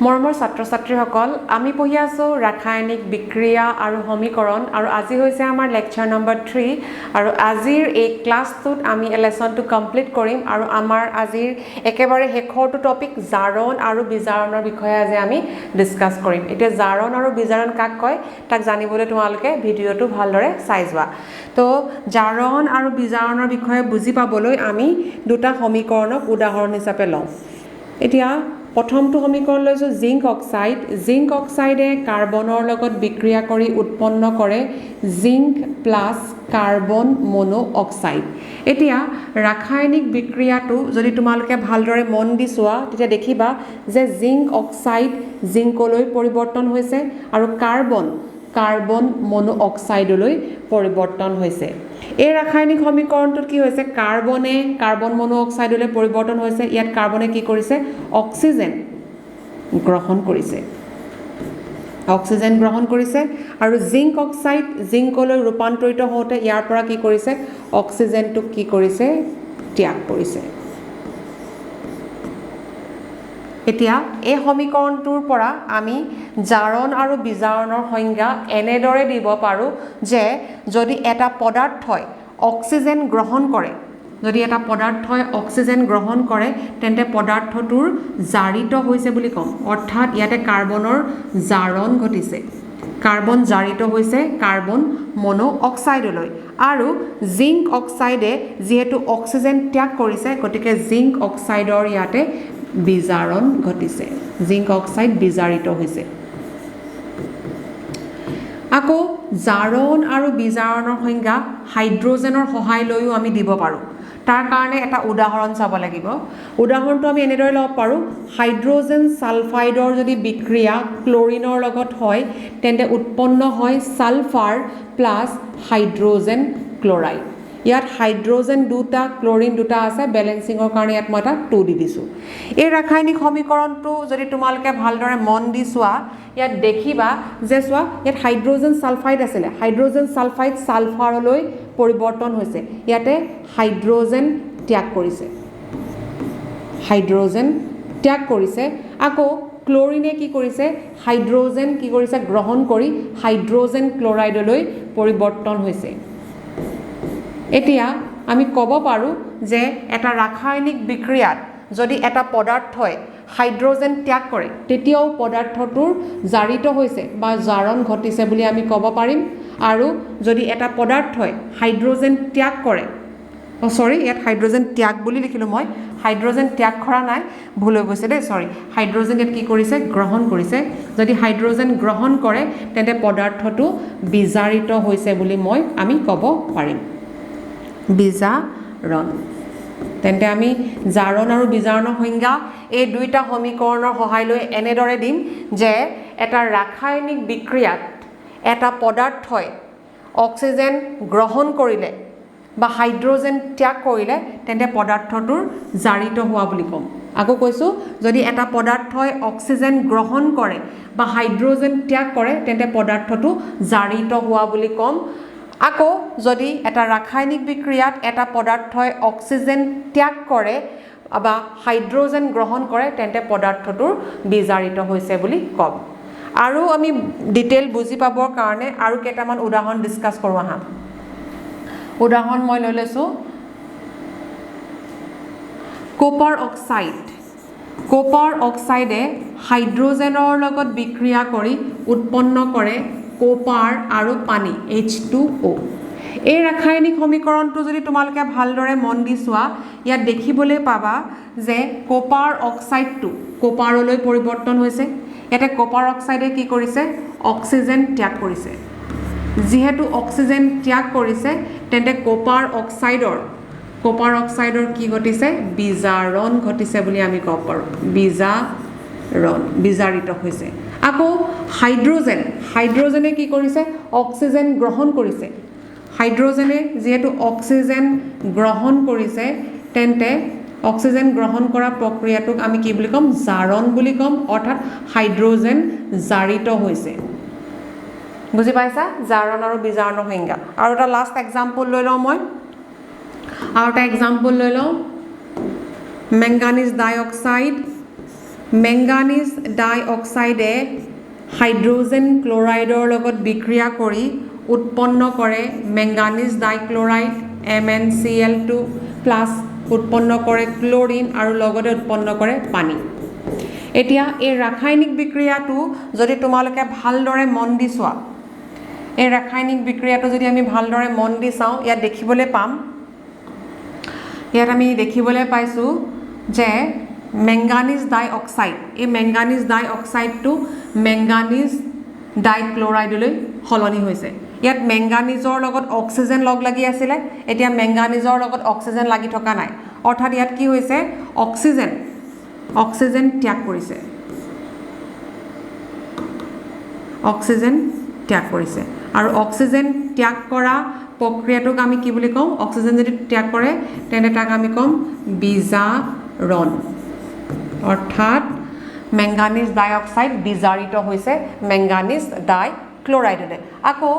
মৰমৰ ছাত্ৰ-ছাত্ৰীসকল আমি পঢ়ি আছো ৰাসায়নিক বিক্ৰিয়া আৰু সমীকৰণ আৰু আজি হৈছে আমাৰ লেকচাৰ নম্বৰ 3 আৰু আজিৰ এই ক্লাছটোত আমি লেসনটো কমপ্লিট কৰিম আৰু আমাৰ আজিৰ একেবাৰে শেষৰটো টপিক জাৰণ আৰু বিজাৰণৰ বিষয়ে আজি আমি ডিসকাস কৰিম এতিয়া জাৰণ আৰু বিজাৰণ কাক কয় তাক জানিবলৈ তোমালোকে ভিডিওটো ভালদৰে চাই যোৱা তো জাৰণ আৰু বিজাৰণৰ বিষয়ে বুজি পাবলৈ আমি দুটা সমীকৰণক উদাহৰণ হিচাপে লওঁ এতিয়া প্ৰথমটো সমীকৰণ লৈছো জিংক অক্সাইডে কাৰ্বনৰ লগত বিক্ৰিয়া কৰি উৎপন্ন কৰে জিংক প্লাস কাৰ্বন মনো অক্সাইড এতিয়া ৰাসায়নিক বিক্ৰিয়াটো যদি তোমালোকে ভালদৰে মন দি চোৱা তেতিয়া দেখিবা যে জিংক অক্সাইড জিংকলৈ পৰিৱৰ্তন হৈছে আৰু কাৰ্বন মনো অক্সাইডলৈ পৰিৱৰ্তন হৈছে এই ৰাসায়নিক সমীকৰণটোত কি হৈছে কাৰ্বন মনো অক্সাইডলৈ পৰিৱৰ্তন হৈছে ইয়াত কাৰ্বনে কি কৰিছে অক্সিজেন গ্ৰহণ কৰিছে আৰু জিংক অক্সাইড জিংকলৈ ৰূপান্তৰিত হওঁতে ইয়াৰ পৰা কি কৰিছে অক্সিজেনটো কি কৰিছে ত্যাগ কৰিছে এতিয়া এই সমীকৰণটোৰ পৰা আমি জাৰণ আৰু বিজাৰণৰ সংজ্ঞা এনেদৰে দিব পাৰো যে যদি এটা পদাৰ্থই অক্সিজেন গ্ৰহণ কৰে তেন্তে পদাৰ্থটোৰ জাৰিত হৈছে বুলি কম অৰ্থাৎ ইয়াতে কাৰ্বনৰ জাৰণ ঘটিছে কাৰ্বন জাৰিত হৈছে কাৰ্বন মনো অক্সাইডলৈ আৰু জিংক অক্সাইডে যেহেতু অক্সিজেন ত্যাগ কৰিছে গতিকে জিংক অক্সাইডৰ ইয়াতে বিজাৰণ ঘটিছে জিংক অক্সাইড বিজাৰিত হৈছে আকৌ জাৰণ আৰু বিজাৰণৰ সংজ্ঞা হাইড্ৰোজেনৰ সহায় লৈও আমি দিব পাৰো তাৰ কাৰণে এটা উদাহৰণ চাব লাগিব উদাহৰণটো আমি এনেদৰে ল'ব পাৰো হাইড্ৰোজেন সালফাইডৰ যদি বিক্ৰিয়া ক্লোৰিনৰ লগত হয় তেন্তে উৎপন্ন হয় সালফাৰ প্লাস হাইড্ৰোজেন ক্লোৰাইড ইয়াত হাইড্ৰোজেন দুটা ক্লোৰিন দুটা আছে বেলেন্সিংৰ কাৰণে ইয়াত মই এটা 2 দি দিছো এই ৰাসায়নিক সমীকৰণটো যদি তোমালোকে ভালদৰে মন দি চোৱা ইয়াত দেখিবা যে চোৱা ইয়াত হাইড্ৰোজেন সালফাইড আছিল হাইড্ৰোজেন সালফাইড সালফাৰলৈ পৰিৱৰ্তন হৈছে ইয়াতে হাইড্ৰোজেন ত্যাগ কৰিছে আকৌ ক্লোৰিনে কি কৰিছে হাইড্ৰোজেন কি কৰিছে গ্ৰহণ কৰি হাইড্ৰোজেন ক্লোৰাইডলৈ পৰিৱৰ্তন হৈছে এতিয়া আমি ক'ব পাৰো যে এটা ৰাসায়নিক বিক্ৰিয়াত যদি এটা পদাৰ্থই হাইড্ৰোজেন ত্যাগ কৰে তেতিয়াও পদাৰ্থটোৰ জাৰিত হৈছে বা জাৰণ ঘটিছে বুলি আমি ক'ব পাৰিম আৰু যদি এটা পদাৰ্থই হাইড্ৰোজেন ত্যাগ কৰে ইয়াত হাইড্ৰোজেন ত্যাগ বুলি লিখিলো মই হাইড্ৰোজেন ত্যাগ কৰা নাই ভুল হৈ গৈছে দেই হাইড্ৰোজেন ইয়াত কি কৰিছে গ্ৰহণ কৰিছে যদি হাইড্ৰোজেন গ্ৰহণ কৰে তেন্তে পদাৰ্থটো বিজাৰিত হৈছে বুলি আমি ক'ব পাৰিম বিজাৰণ তেন্তে আমি জাৰণ আৰু বিজাৰণৰ সংজ্ঞা এই দুইটা সমীকৰণৰ সহায় লৈ এনেদৰে দিম যে এটা ৰাসায়নিক বিক্ৰিয়াত এটা পদাৰ্থই অক্সিজেন গ্ৰহণ কৰিলে বা হাইড্ৰোজেন ত্যাগ কৰিলে তেন্তে পদাৰ্থটোৰ জাৰিত হোৱা বুলি ক'ম আকৌ কৈছো যদি এটা পদাৰ্থই অক্সিজেন গ্ৰহণ কৰে বা হাইড্ৰোজেন ত্যাগ কৰে তেন্তে পদাৰ্থটো জাৰিত হোৱা বুলি ক'ম আকৌ যদি এটা ৰাসায়নিক বিক্ৰিয়াত এটা পদাৰ্থই অক্সিজেন ত্যাগ কৰে বা হাইড্ৰোজেন গ্ৰহণ কৰে তেন্তে পদাৰ্থটোৰ বিজাৰিত হৈছে বুলি ক'ম আৰু আমি ডিটেইল বুজি পাবৰ কাৰণে আৰু কেইটামান উদাহৰণ ডিসকাস কৰো আহা উদাহৰণ মই লৈ লৈছো কপাৰ অক্সাইডে হাইড্ৰোজেনৰ লগত বিক্ৰিয়া কৰি উৎপন্ন কৰে কপাৰ আৰু পানী H2O এই ৰাসায়নিক সমীকৰণটো যদি তোমালোকে ভালদৰে মন দি চোৱা ইয়াত দেখিবলৈ পাবা যে কপাৰ অক্সাইডটো কপাৰলৈ পৰিৱৰ্তন হৈছে ইয়াতে কপাৰ অক্সাইডে কি কৰিছে অক্সিজেন ত্যাগ কৰিছে যেহেতু অক্সিজেন ত্যাগ কৰিছে তেন্তে কপাৰ অক্সাইডৰ কি ঘটিছে বিজাৰণ ঘটিছে বুলি আমি ক'ব পাৰো বিজাৰিত হৈছে আকৌ হাইড্ৰোজেনে কি কৰিছে অক্সিজেন গ্ৰহণ কৰিছে হাইড্ৰোজেনে যেহেতু অক্সিজেন গ্ৰহণ কৰিছে তেন্তে অক্সিজেন গ্ৰহণ কৰা প্ৰক্ৰিয়াটোক আমি কি বুলি ক'ম জাৰণ বুলি ক'ম অৰ্থাৎ হাইড্ৰোজেন জাৰিত হৈছে বুজি পাইছা জাৰণ আৰু বিজাৰণৰ সংজ্ঞা আৰু এটা লাষ্ট এক্সাম্পল লৈ লওঁ মই মেংগানিজ ডাইঅক্সাইড মেংগানিজ ডাইঅক্সাইডে হাইড্ৰজেন ক্লৰাইডৰ লগত বিক্ৰিয়া কৰি উৎপন্ন কৰে মেংগানিজ ডাইক্লৰাইড MnCl2 প্লাছ উৎপন্ন কৰে ক্লোৰিন আৰু লগতে উৎপন্ন কৰে পানী এতিয়া এই ৰাসায়নিক বিক্ৰিয়াটো যদি তোমালোকে ভালদৰে মন দি চোৱা এই ৰাসায়নিক বিক্ৰিয়াটো যদি আমি ভালদৰে মন দি চাওঁ ইয়াত দেখিবলৈ পাম ইয়াত আমি দেখিবলৈ পাইছোঁ যে মেংগানিজ ডাইঅক্সাইড এই মেংগানিজ ডাইঅক্সাইডটো মেংগানিজ ডাইক্লৰাইডলৈ সলনি হৈছে ইয়াত মেংগানিজৰ লগত অক্সিজেন লগ লাগি আছিলে এতিয়া মেংগানিজৰ লগত অক্সিজেন লাগি থকা নাই অৰ্থাৎ ইয়াত কি হৈছে অক্সিজেন ত্যাগ কৰিছে আৰু অক্সিজেন ত্যাগ কৰা প্ৰক্ৰিয়াটোক আমি কি বুলি কওঁ অক্সিজেন যদি ত্যাগ কৰে তেন্তে তাক আমি ক'ম বিজাৰণ অৰ্থাৎ মেংগানিজ ডাইঅক্সাইড বিজাৰিত হৈছে মেংগানিজ ডাইক্লৰাইডলৈ আকৌ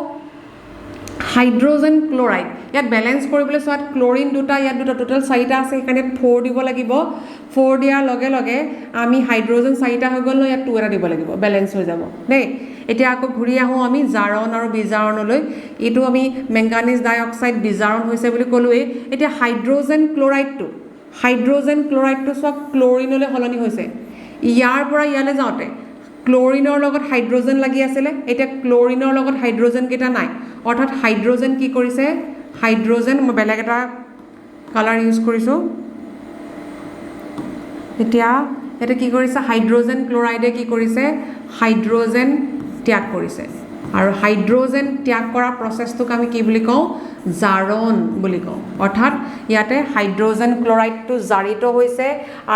হাইড্ৰজেন ক্লৰাইড ইয়াত বেলেঞ্চ কৰিবলৈ চোৱাত ক্লৰিন দুটা ইয়াত দুটা টোটেল 4টা আছে সেইকাৰণে 4 দিব লাগিব 4 দিয়াৰ লগে লগে আমি হাইড্ৰজেন 4টা হৈ গ'ল ন ইয়াত 2 এটা দিব লাগিব বেলেঞ্চ হৈ যাব দেই এতিয়া আকৌ ঘূৰি আহোঁ আমি জাৰণ আৰু বিজাৰণলৈ এইটো আমি মেংগানিজ ডাইঅক্সাইড বিজাৰণ হৈছে বুলি ক'লোৱেই এতিয়া হাইড্ৰজেন ক্লৰাইডটো চোৱা ক্লৰিনলৈ সলনি হৈছে ইয়াৰ পৰা ইয়ালৈ যাওঁতে ক্লৰিনৰ লগত হাইড্ৰজেন লাগি আছিলে এতিয়া ক্লৰিনৰ লগত হাইড্ৰজেন কেইটা নাই অৰ্থাৎ হাইড্ৰজেন কি কৰিছে হাইড্ৰজেন মই বেলেগ এটা কালাৰ ইউজ কৰিছোঁ এতিয়া এটা কি কৰিছে হাইড্ৰজেন ক্লৰাইডে কি কৰিছে হাইড্ৰজেন ত্যাগ কৰিছে আৰু হাইড্ৰজেন ত্যাগ কৰা প্ৰচেছটোক আমি কি বুলি কওঁ জাৰণ বুলি কওঁ অৰ্থাৎ ইয়াতে হাইড্ৰজেন ক্লৰাইডটো জাৰিত হৈছে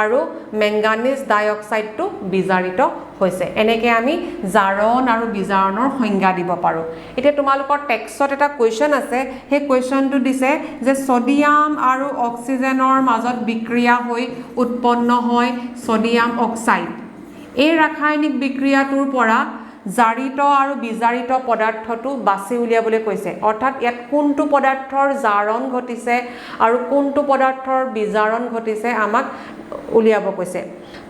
আৰু মেংগানিজ ডাইঅক্সাইডটো বিজাৰিত হৈছে এনেকৈ আমি জাৰণ আৰু বিজাৰণৰ সংজ্ঞা দিব পাৰোঁ এতিয়া তোমালোকৰ টেক্সটত এটা কুৱেশ্যন আছে সেই কুৱেশ্যনটো দিছে যে ছডিয়াম আৰু অক্সিজেনৰ মাজত বিক্ৰিয়া হৈ উৎপন্ন হয় ছডিয়াম অক্সাইড এই ৰাসায়নিক বিক্ৰিয়াটোৰ পৰা জাৰিত আৰু বিজাৰিত পদাৰ্থটো বাছি উলিয়াবলৈ কৈছে অৰ্থাৎ ইয়াত কোনটো পদাৰ্থৰ জাৰণ ঘটিছে আৰু কোনটো পদাৰ্থৰ বিজাৰণ ঘটিছে আমাক উলিয়াব কৈছে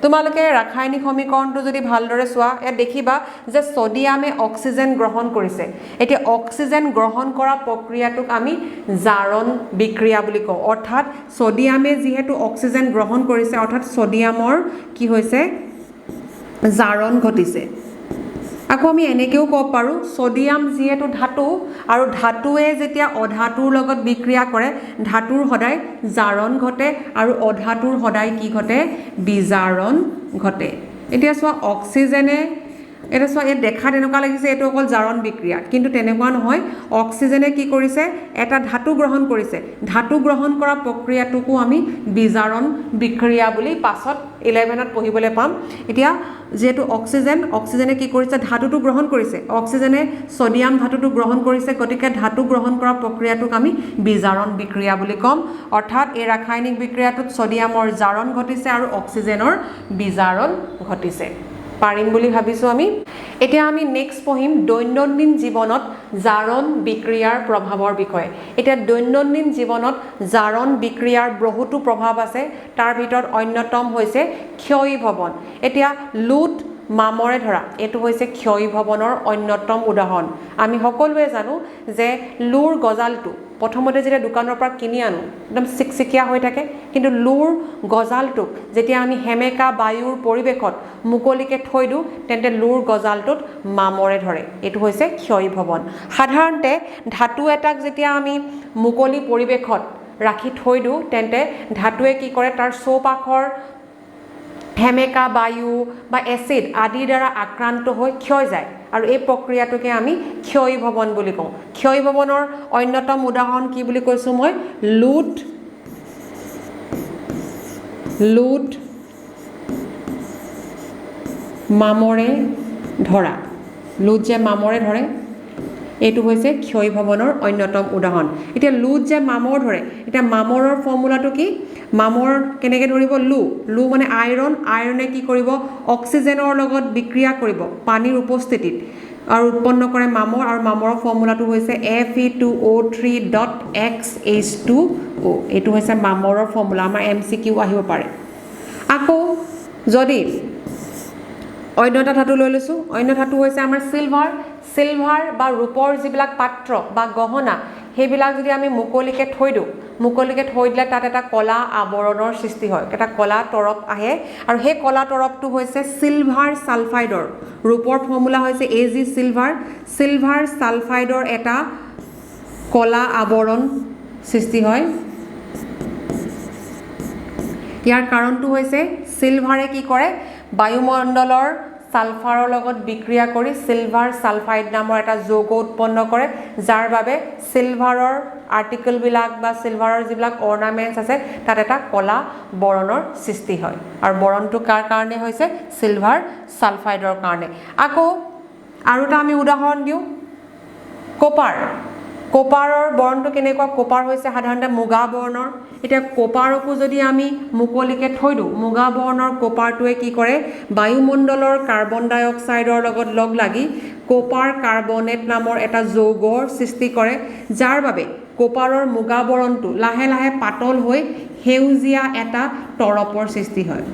তোমালোকে ৰাসায়নিক সমীকৰণটো যদি ভালদৰে চোৱা ইয়াত দেখিবা যে ছডিয়ামে অক্সিজেন গ্ৰহণ কৰিছে এতিয়া অক্সিজেন গ্ৰহণ কৰা প্ৰক্ৰিয়াটোক আমি জাৰণ বিক্ৰিয়া বুলি কওঁ অৰ্থাৎ ছডিয়ামে যিহেতু অক্সিজেন গ্ৰহণ কৰিছে অৰ্থাৎ ছডিয়ামৰ কি হৈছে জাৰণ ঘটিছে আকৌ আমি এনেকৈও ক'ব পাৰোঁ ছডিয়াম যিহেতু ধাতু আৰু ধাতুৱে যেতিয়া অধাতুৰ লগত বিক্ৰিয়া কৰে ধাতুৰ সদায় জাৰণ ঘটে আৰু অধাতুৰ সদায় কি ঘটে বিজাৰণ ঘটে এতিয়া চোৱা অক্সিজেনে এটা চোৱা ইয়াত দেখাত এনেকুৱা লাগিছে এইটো অকল জাৰণ বিক্ৰিয়া কিন্তু তেনেকুৱা নহয় অক্সিজেনে কি কৰিছে এটা ধাতু গ্ৰহণ কৰিছে ধাতু গ্ৰহণ কৰা প্ৰক্ৰিয়াটোকো আমি বিজাৰণ বিক্ৰিয়া বুলি পাছত 11ত পঢ়িবলৈ পাম এতিয়া যেহেতু অক্সিজেনে কি কৰিছে ধাতুটো গ্ৰহণ কৰিছে অক্সিজেনে ছডিয়াম ধাতুটো গ্ৰহণ কৰিছে গতিকে ধাতু গ্ৰহণ কৰা প্ৰক্ৰিয়াটোক আমি বিজাৰণ বিক্ৰিয়া বুলি ক'ম অৰ্থাৎ এই ৰাসায়নিক বিক্ৰিয়াটোত ছডিয়ামৰ জাৰণ ঘটিছে আৰু অক্সিজেনৰ বিজাৰণ ঘটিছে পাৰিম বুলি ভাবিছোঁ আমি এতিয়া আমি নেক্সট পঢ়িম দৈনন্দিন জীৱনত জাৰণ বিক্ৰিয়াৰ প্ৰভাৱৰ বিষয়ে এতিয়া দৈনন্দিন জীৱনত জাৰণ বিক্ৰিয়াৰ বহুতো প্ৰভাৱ আছে তাৰ ভিতৰত অন্যতম হৈছে ক্ষয়ীভৱন এতিয়া লুট মামৰে ধৰা এইটো হৈছে ক্ষয়ীভৱনৰ অন্যতম উদাহৰণ আমি সকলোৱে জানো যে লুৰ গজালটো প্ৰথমতে যেতিয়া দোকানৰ পৰা কিনি আনো একদম চিকচিকীয়া হৈ থাকে কিন্তু লুৰ গজালটোক যেতিয়া আমি হেমেকা বায়ুৰ পৰিৱেশত মুকলিকে থৈ দিওঁ তেন্তে লুৰ গজালটোত মামৰে ধৰে এইটো হৈছে ক্ষয়ীভৱন সাধাৰণতে ধাতু এটাক যেতিয়া আমি মুকলি পৰিৱেশত ৰাখি থৈ দিওঁ তেন্তে ধাতুৱে কি কৰে তাৰ চৌপাশৰ হেমেকা বায়ু বা এচিড আদিৰ দ্বাৰা আক্ৰান্ত হৈ ক্ষয় যায় আৰু এই প্ৰক্ৰিয়াটোকে আমি ক্ষয়ীভৱন বুলি কওঁ ক্ষয়ীভৱনৰ অন্যতম উদাহৰণ কি বুলি কৈছোঁ মই লুট মামৰে ধৰা লুট যে মামৰে ধৰে এইটো হৈছে ক্ষয়ীভৱনৰ অন্যতম উদাহৰণ এতিয়া লুট যে মামৰ ধৰে এতিয়া মামৰৰ ফৰ্মুলাটো কি মামৰ কেনেকৈ ধৰিব লু মানে আইৰণে কি কৰিব অক্সিজেনৰ লগত বিক্ৰিয়া কৰিব পানীৰ উপস্থিতিত আৰু উৎপন্ন কৰে মামৰ আৰু মামৰৰ ফৰ্মুলাটো হৈছে Fe2O3.XH2O এইটো হৈছে মামৰৰ ফৰ্মুলা আমাৰ MCQ আহিব পাৰে আকৌ যদি অন্য এটা ধাতু লৈ লৈছোঁ অন্য ধাতু হৈছে আমাৰ চিলভাৰ বা ৰূপৰ যিবিলাক পাত্ৰ বা গহনা সেইবিলাক যদি আমি মুকলিকে থৈ দিওঁ মুকলিকে থৈ দিলে তাত এটা কলা আৱৰণৰ সৃষ্টি হয় এটা কলা তৰপ আহে আৰু সেই কলা তৰপটো হৈছে চিলভাৰ সালফাইডৰ ৰূপৰ ফৰ্মুলা হৈছে Ag চিলভাৰ সালফাইডৰ এটা কলা আৱৰণ সৃষ্টি হয় ইয়াৰ কাৰণটো হৈছে চিলভাৰে কি কৰে বায়ুমণ্ডলৰ সালফাৰৰ লগত বিক্ৰিয়া কৰি চিলভাৰ সালফাইড নামৰ এটা যৌগ উৎপন্ন কৰে যাৰ বাবে চিলভাৰৰ আৰ্টিকল বিলাক বা চিলভাৰৰ যিবিলাক অৰ্নামেন্টছ আছে তাত এটা কলা বৰণৰ সৃষ্টি হয় আৰু বৰণটো কাৰ কাৰণে হৈছে চিলভাৰ সালফাইডৰ কাৰণে আকৌ আৰু এটা আমি উদাহৰণ দিওঁ কোপাৰৰ বৰণটো কেনেকুৱা কোপাৰ হৈছে সাধাৰণতে মুগা বৰ্ণৰ এতিয়া কোপাৰকো যদি আমি মুকলিকে থৈ দিওঁ মুগা বৰ্ণৰ কোপাৰটোৱে কি কৰে বায়ুমণ্ডলৰ কাৰ্বন ডাই অক্সাইডৰ লগত লগ লাগি কোপাৰ কাৰ্বনেট নামৰ এটা যৌগৰ সৃষ্টি কৰে যাৰ বাবে কোপাৰৰ মুগা বৰণটো লাহে লাহে পাতল হৈ সেউজীয়া এটা তৰপৰ সৃষ্টি হয়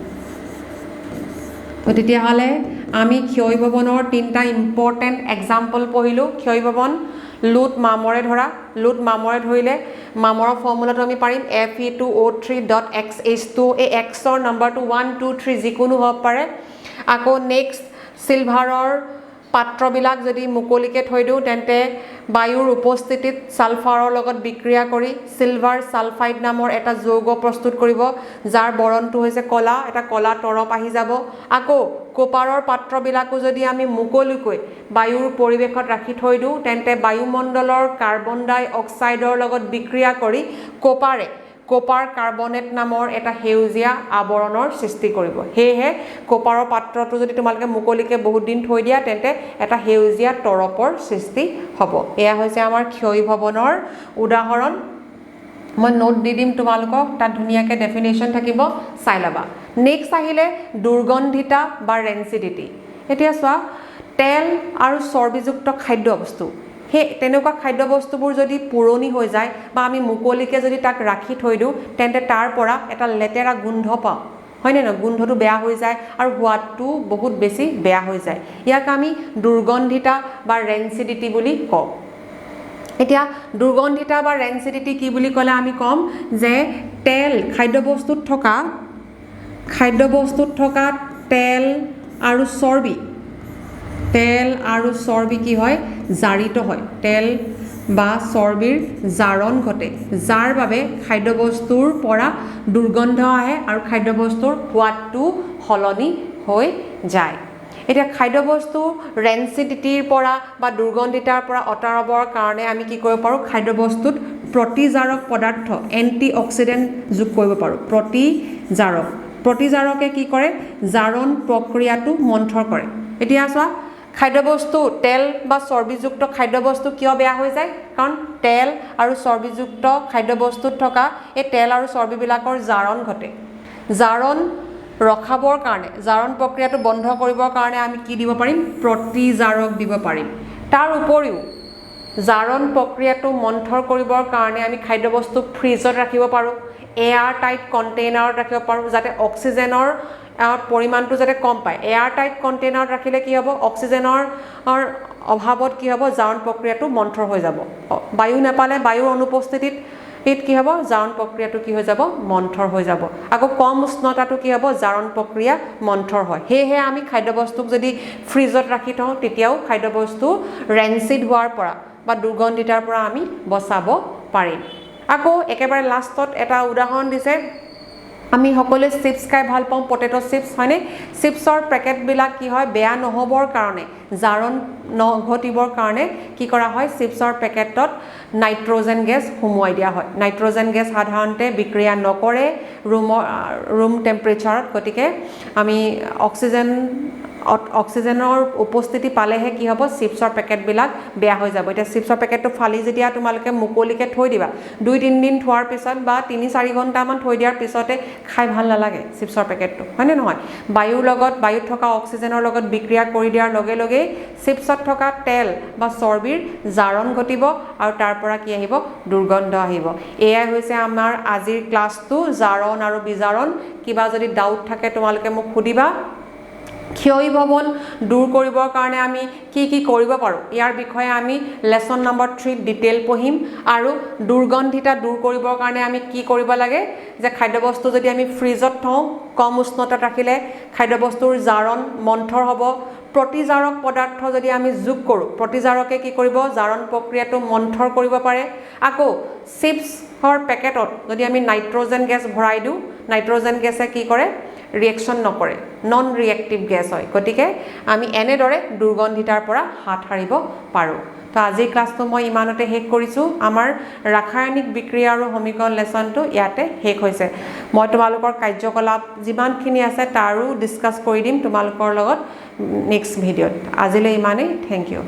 তো তেতিয়াহ'লে আমি ক্ষয়ভৱনৰ তিনিটা ইম্পৰ্টেণ্ট এক্সাম্পল পঢ়িলোঁ ক্ষয়ভৱন লুট মামৰে ধৰিলে মামৰৰ ফৰ্মুলাটো আমি পাৰিম Fe2O3.XH2 এই Xৰ নাম্বাৰটো 1 2 3 যিকোনো হ'ব পাৰে আকৌ নেক্সট চিলভাৰৰ পাত্ৰবিলাক যদি মুকলিকে থৈ দিওঁ তেন্তে বায়ুৰ উপস্থিতিত সালফাৰৰ লগত বিক্ৰিয়া কৰি চিলভাৰ সালফাইড নামৰ এটা যৌগ প্ৰস্তুত কৰিব যাৰ বৰণটো হৈছে কলা এটা কলা তৰপ আহি যাব আকৌ কোপাৰৰ পাত্ৰবিলাকো যদি আমি মুকলিকৈ বায়ুৰ পৰিৱেশত ৰাখি থৈ দিওঁ তেন্তে বায়ুমণ্ডলৰ কাৰ্বন ডাই অক্সাইডৰ লগত বিক্ৰিয়া কৰি কোপাৰ কাৰ্বনেট নামৰ এটা সেউজীয়া আৱৰণৰ সৃষ্টি কৰিব হেহে কোপাৰৰ পাত্ৰটো যদি তোমালোকে মুকলিকে বহুত দিন থৈ দিয়া তেন্তে এটা সেউজীয়া তৰপৰ সৃষ্টি হ'ব এয়া হৈছে আমাৰ ক্ষয়ভৱনৰ উদাহৰণ মই নোট দি দিম তোমালোকক তাত ধুনীয়াকৈ ডেফিনেশ্যন থাকিব চাই ল'বা নেক্সট আহিলে দুৰ্গন্ধিতা বা ৰেঞ্চিডিটি এতিয়া চোৱা তেল আৰু চৰ্বিযুক্ত খাদ্য বস্তু সেই তেনেকুৱা খাদ্য বস্তুবোৰ যদি পুৰণি হৈ যায় বা আমি মুকলিকে যদি তাক ৰাখি থৈ দিওঁ তেন্তে তাৰ পৰা এটা লেতেৰা গোন্ধ পাওঁ হয়নে নহয় গোন্ধটো বেয়া হৈ যায় আৰু সোৱাদটো বহুত বেছি বেয়া হৈ যায় ইয়াক আমি দুৰ্গন্ধিতা বা ৰেঞ্চিডিটি বুলি কওঁ এতিয়া দুৰ্গন্ধিতা বা ৰেঞ্চিডিটি কি বুলি ক'লে আমি ক'ম যে তেল খাদ্যবস্তুত থকা তেল আৰু চৰ্বি কি হয় জাৰিত হয় তেল বা চৰ্বিৰ জাৰণ ঘটে যাৰ বাবে খাদ্যবস্তুৰ পৰা দুৰ্গন্ধ আহে আৰু খাদ্যবস্তুৰ সোৱাদটো সলনি হৈ যায় এতিয়া খাদ্যবস্তু ৰেঞ্চিডিটিৰ পৰা বা দুৰ্গন্ধিতাৰ পৰা অতৰাবৰ কাৰণে আমি কি কৰিব পাৰোঁ খাদ্যবস্তুত প্ৰতিজাৰক পদাৰ্থ এণ্টি অক্সিডেণ্ট যোগ কৰিব পাৰোঁ প্ৰতিজাৰকে কি কৰে জাৰণ প্ৰক্ৰিয়াটো মন্থৰ কৰে এতিয়া চোৱা খাদ্যবস্তু তেল বা চৰ্বিযুক্ত খাদ্যবস্তু কিয় বেয়া হৈ যায় কাৰণ তেল আৰু চৰ্বিযুক্ত খাদ্যবস্তুত থকা এই তেল আৰু চৰ্বিবিলাকৰ জাৰণ ঘটে জাৰণ ৰখাবৰ কাৰণে জাৰণ প্ৰক্ৰিয়াটো বন্ধ কৰিবৰ কাৰণে আমি কি দিব পাৰিম প্ৰতিজাৰক দিব পাৰিম তাৰ উপৰিও জাৰণ প্ৰক্ৰিয়াটো মন্থৰ কৰিবৰ কাৰণে আমি খাদ্যবস্তু ফ্ৰিজত ৰাখিব পাৰোঁ এয়াৰ টাইট কণ্টেইনাৰত ৰাখিব পাৰোঁ যাতে অক্সিজেনৰ পৰিমাণটো যাতে কম পায় এয়াৰ টাইট কণ্টেইনাৰত ৰাখিলে কি হ'ব অক্সিজেনৰ অভাৱত কি হ'ব জাৰণ প্ৰক্ৰিয়াটো মন্থৰ হৈ যাব বায়ু নাপালে বায়ুৰ অনুপস্থিতিত কি হ'ব জাৰণ প্ৰক্ৰিয়াটো কি হৈ যাব মন্থৰ হৈ যাব আকৌ কম উষ্ণতাটো কি হ'ব জাৰণ প্ৰক্ৰিয়া মন্থৰ হয় সেয়েহে আমি খাদ্যবস্তুক যদি ফ্ৰিজত ৰাখি থওঁ তেতিয়াও খাদ্যবস্তু ৰেঞ্চিড হোৱাৰ পৰা বা দুৰ্গন্ধিতাৰ পৰা আমি বচাব পাৰিম আকৌ একেবাৰে লাষ্টত এটা উদাহৰণ দিছে আমি সকলোৱে চিপছ খাই ভাল পাওঁ পটেটো চিপছ হয়নে চিপছৰ পেকেটবিলাক কি হয় বেয়া নহ'বৰ কাৰণে জাৰণ নঘটিবৰ কাৰণে কি কৰা হয় চিপছৰ পেকেটত নাইট্ৰজেন গেছ সুমুৱাই দিয়া হয় নাইট্ৰজেন গেছ সাধাৰণতে বিক্ৰিয়া নকৰে ৰুম টেম্পাৰেচাৰত গতিকে আমি অক্সিজেনৰ উপস্থিতি পালেহে কি হ'ব চিপছৰ পেকেটবিলাক বেয়া হৈ যাব এতিয়া চিপছৰ পেকেটটো ফালি যেতিয়া তোমালোকে মুকলিকে থৈ দিবা 2-3 দিন থোৱাৰ পিছত বা 3-4 ঘণ্টামান থৈ দিয়াৰ পিছতে খাই ভাল নালাগে চিপছৰ পেকেটটো হয়নে নহয় বায়ুত থকা অক্সিজেনৰ লগত বিক্ৰিয়া কৰি দিয়াৰ লগে লগে চিপছত থকা তেল বা চৰ্বিৰ জাৰণ ঘটিব আৰু তাৰ পৰা কি আহিব দুৰ্গন্ধ আহিব এয়াই হৈছে আমাৰ আজিৰ ক্লাছটো জাৰণ আৰু বিজাৰণ কিবা যদি ডাউট থাকে তোমালোকে মোক সুধিবা ক্ষয়ীভৱন দূৰ কৰিবৰ কাৰণে আমি কি কৰিব পাৰোঁ ইয়াৰ বিষয়ে আমি লেসন নম্বৰ 3 ডিটেইল পঢ়িম আৰু দুৰ্গন্ধিতা দূৰ কৰিবৰ কাৰণে আমি কি কৰিব লাগে যে খাদ্যবস্তু যদি আমি ফ্ৰিজত থওঁ কম উষ্ণতাত ৰাখিলে খাদ্যবস্তুৰ জাৰণ মন্থৰ হ'ব প্ৰতিজাৰক পদাৰ্থ যদি আমি যোগ কৰোঁ প্ৰতিজাৰকে কি কৰিব জাৰণ প্ৰক্ৰিয়াটো মন্থৰ কৰিব পাৰে আকৌ চিপছৰ পেকেটত যদি আমি নাইট্ৰজেন গেছ ভৰাই দিওঁ নাইট্ৰজেন গেছে কি কৰে ৰিয়েকশন নকৰে নন ৰিয়েক্টিভ গেছ হয় গতিকে আমি এনেদৰে দুৰ্গন্ধিতাৰ পৰা হাত সাৰিব পাৰোঁ তো আজিৰ ক্লাছটো মই ইমানতে শেষ কৰিছোঁ আমাৰ ৰাসায়নিক বিক্ৰিয়া আৰু সমীকৰণ লেসনটো ইয়াতে শেষ হৈছে মই তোমালোকৰ কাৰ্যকলাপ যিমানখিনি আছে তাৰো ডিসকাস কৰি দিম তোমালোকৰ লগত নেক্সট ভিডিঅ'ত আজিলৈ ইমানেই থ্যাংক ইউ